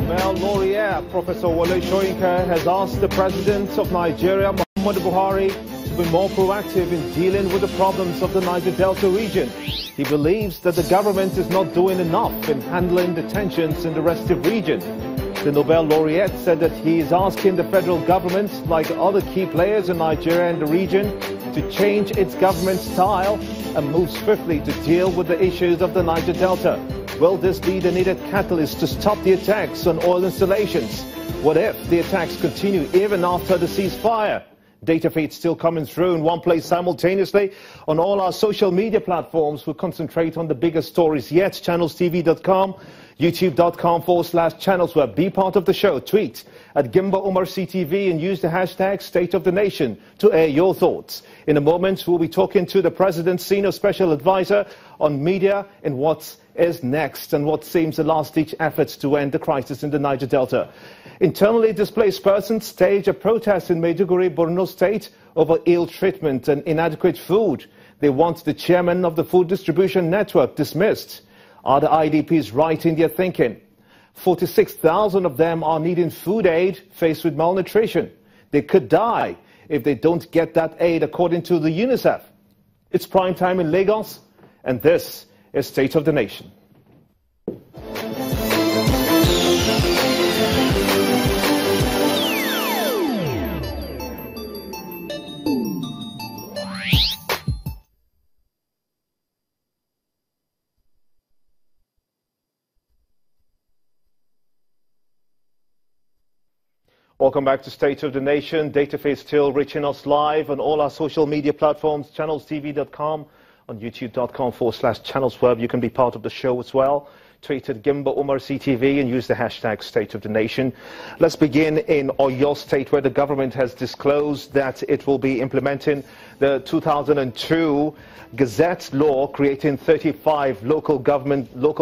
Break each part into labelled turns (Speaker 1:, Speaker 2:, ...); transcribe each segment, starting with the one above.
Speaker 1: Nobel laureate Professor Wole Soyinka has asked the President of Nigeria, Muhammadu Buhari, to be more proactive in dealing with the problems of the Niger Delta region. He believes that the government is not doing enough in handling the tensions in the restive region. The Nobel laureate said that he is asking the federal government, like other key players in Nigeria and the region, to change its government style and move swiftly to deal with the issues of the Niger Delta. Will this be the needed catalyst to stop the attacks on oil installations? What if the attacks continue even after the ceasefire? Data feeds still coming through in one place simultaneously on all our social media platforms. We'll concentrate on the biggest stories yet. channelstv.com, youtube.com/channelsweb. Be part of the show. Tweet at Gimba Umar CTV and use the hashtag State of the Nation to air your thoughts. In a moment, we'll be talking to the President's Senior Special Advisor on media and what is next and what seems the last-ditch efforts to end the crisis in the Niger Delta. Internally displaced persons stage a protest in Maiduguri, Borno State over ill treatment and inadequate food. They want the chairman of the Food Distribution Network dismissed. Are the IDPs right in their thinking? 46,000 of them are needing food aid faced with malnutrition. They could die if they don't get that aid, according to the UNICEF. It's prime time in Lagos, and this is State of the Nation. Welcome back to State of the Nation. Data feed still reaching us live on all our social media platforms, channelstv.com, on youtube.com/channelsweb. You can be part of the show as well. Tweet at Gimba Umar CTV and use the hashtag State of the Nation. Let's begin in Oyo State, where the government has disclosed that it will be implementing the 2002 Gazette law, creating 35 local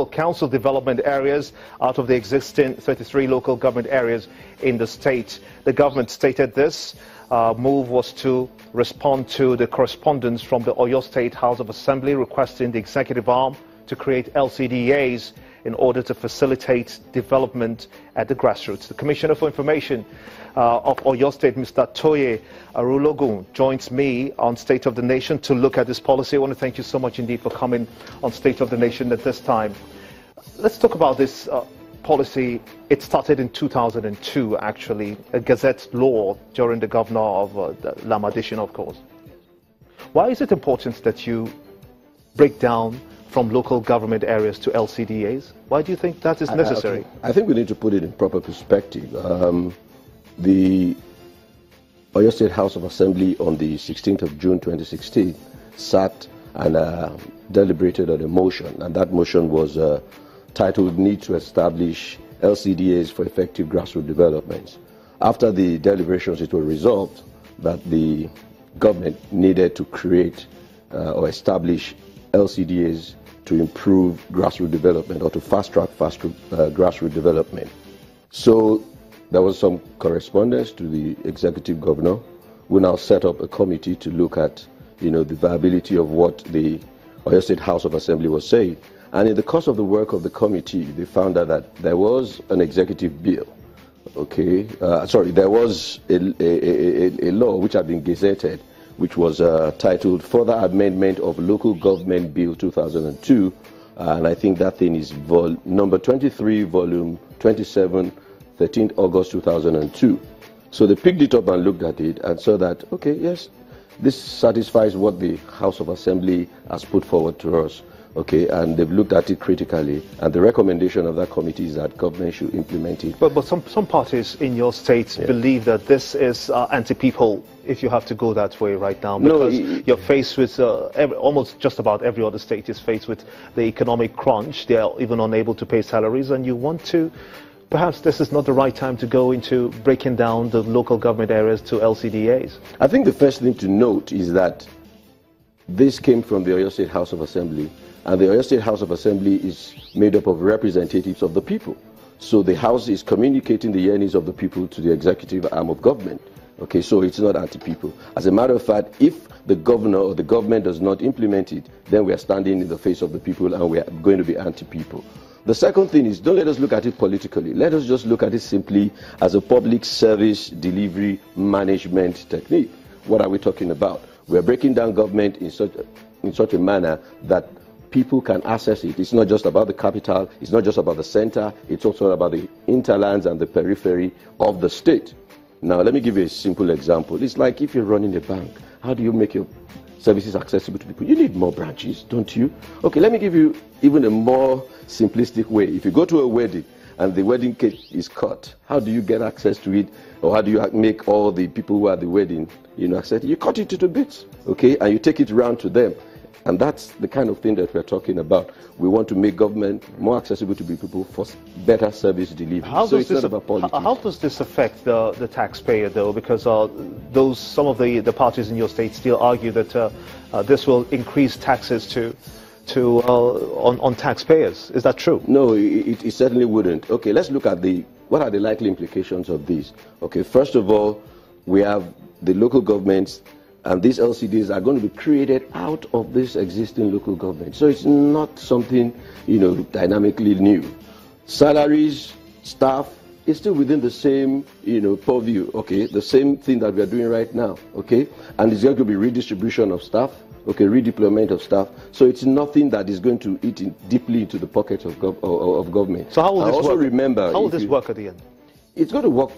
Speaker 1: council development areas out of the existing 33 local government areas in the state. The government stated this move was to respond to the correspondence from the Oyo State House of Assembly requesting the executive arm to create LCDAs in order to facilitate development at the grassroots. The Commissioner for Information of Oyo State, Mr. Toye Arulogun, joins me on State of the Nation to look at this policy. I want to thank you so much indeed for coming on State of the Nation at this time. Let's talk about this policy. It started in 2002, actually, a Gazette law during the governor of Lamadishin, of course. Why is it important that you break down from local government areas to LCDAs? Why do you think that is necessary?
Speaker 2: I think we need to put it in proper perspective. The Oyo State House of Assembly on the 16th of June 2016 sat and deliberated on a motion, and that motion was titled Need to Establish LCDAs for Effective Grassroots Development. After the deliberations, it was resolved that the government needed to create or establish LCDAs to improve grassroots development or to fast-track grassroots development. So there was some correspondence to the executive governor. We now set up a committee to look at, the viability of what the Oyo State House of Assembly was saying. And in the course of the work of the committee, they found out that there was an executive bill. There was a law which had been gazetted, which was titled Further Amendment of Local Government Bill 2002, and I think that thing is number 23, volume 27, 13th August 2002. So they picked it up and looked at it and saw that, okay, yes, this satisfies what the House of Assembly has put forward to us. Okay, and they've looked at it critically, and the recommendation of that committee is that government should implement it.
Speaker 1: But some parties in your state believe that this is anti-people, if you have to go that way right now, because you're faced with, almost just about every other state is faced with the economic crunch. They are even unable to pay salaries, and you want to, perhaps this is not the right time to go into breaking down the local government areas to LCDAs.
Speaker 2: I think the first thing to note is that this came from the Oyo State House of Assembly. And the Oyo State House of Assembly is made up of representatives of the people. So the House is communicating the yearnings of the people to the executive arm of government. Okay, so it's not anti-people. As a matter of fact, if the governor or the government does not implement it, then we are standing in the face of the people and we are going to be anti-people. The second thing is, don't let us look at it politically. Let us just look at it simply as a public service delivery management technique. What are we talking about? We're breaking down government in such a manner that people can access it. It's not just about the capital, it's not just about the center, it's also about the interlands and the periphery of the state. Now, let me give you a simple example. It's like if you're running a bank, how do you make your services accessible to people? You need more branches, don't you? Okay, let me give you even a more simplistic way. If you go to a wedding and the wedding cake is cut, how do you get access to it? Or how do you make all the people who are at the wedding, access? You cut it into bits, okay, and you take it around to them. And that's the kind of thing that we're talking about. We want to make government more accessible to people for better service delivery. How does
Speaker 1: this affect the taxpayer, though? Because some of the parties in your state still argue that this will increase taxes on taxpayers. Is that true?
Speaker 2: No, it certainly wouldn't. Okay, let's look at what are the likely implications of this. Okay, first of all, we have the local governments. And these LCDs are going to be created out of this existing local government. So it's not something, dynamically new. Salaries, staff, is still within the same, purview, okay? The same thing that we are doing right now, okay? And it's going to be redistribution of staff, okay, redeployment of staff. So it's nothing that is going to eat deeply into the pockets of government.
Speaker 1: So how will this work? Remember, how will this work at the end?
Speaker 2: It's going to work,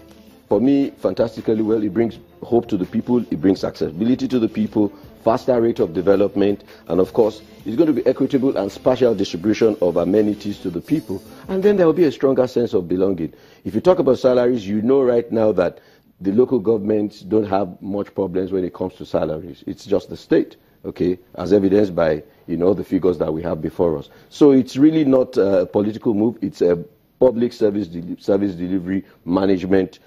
Speaker 2: for me, fantastically well. It brings hope to the people, it brings accessibility to the people, faster rate of development, and of course, it's going to be equitable and spatial distribution of amenities to the people. And then there will be a stronger sense of belonging. If you talk about salaries, you know right now that the local governments don't have much problems when it comes to salaries. It's just the state, okay, as evidenced by, the figures that we have before us. So it's really not a political move, it's a public service delivery management,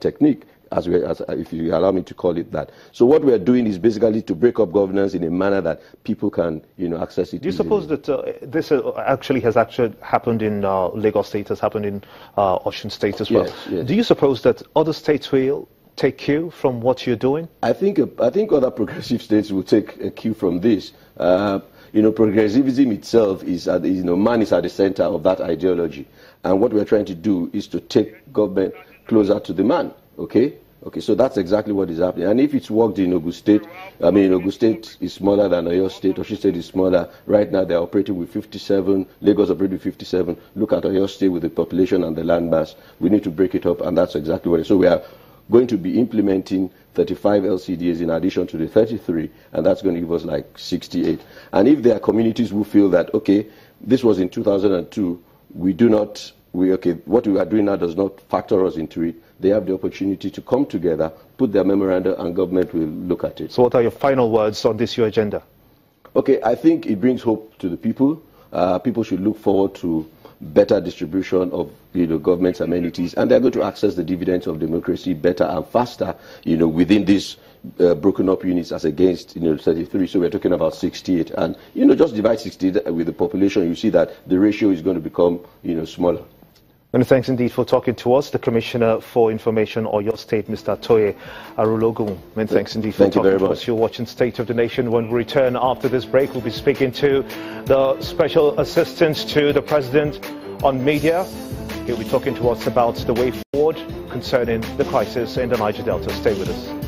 Speaker 2: technique, if you allow me to call it that. So what we are doing is basically to break up governance in a manner that people can, access it.
Speaker 1: Do you suppose that this has happened in Lagos State, has happened in Osun State as well?
Speaker 2: Yes.
Speaker 1: Do you suppose that other states will take cue from what you're doing?
Speaker 2: I think other progressive states will take a cue from this. Progressivism itself is, man is at the center of that ideology. And what we're trying to do is to take government closer to the man, okay? Okay, so that's exactly what is happening. And if it's worked in Ogun State, Ogun State is smaller than Oyo State, Osun State is smaller. Right now they're operating with 57, Lagos operating with 57. Look at Oyo State with the population and the land mass. We need to break it up, and that's exactly what it is. So we are going to be implementing 35 LCDAs in addition to the 33, and that's going to give us like 68. And if there are communities who feel that, okay, this was in 2002, what we are doing now does not factor us into it, they have the opportunity to come together, put their memoranda, and government will look at it.
Speaker 1: So what are your final words on this, your agenda?
Speaker 2: Okay, I think it brings hope to the people. People should look forward to better distribution of government's amenities, and they're going to access the dividends of democracy better and faster, within these broken up units as against 33. So we're talking about 68, and just divide 68 with the population, you see that the ratio is going to become smaller.
Speaker 1: Many thanks indeed for talking to us, the Commissioner for Information Oyo State, Mr. Toye Arulogun. Many thanks indeed for talking to us. You're watching State of the Nation. When we return after this break, we'll be speaking to the Special Assistant to the President on Media. He'll be talking to us about the way forward concerning the crisis in the Niger Delta. Stay with us.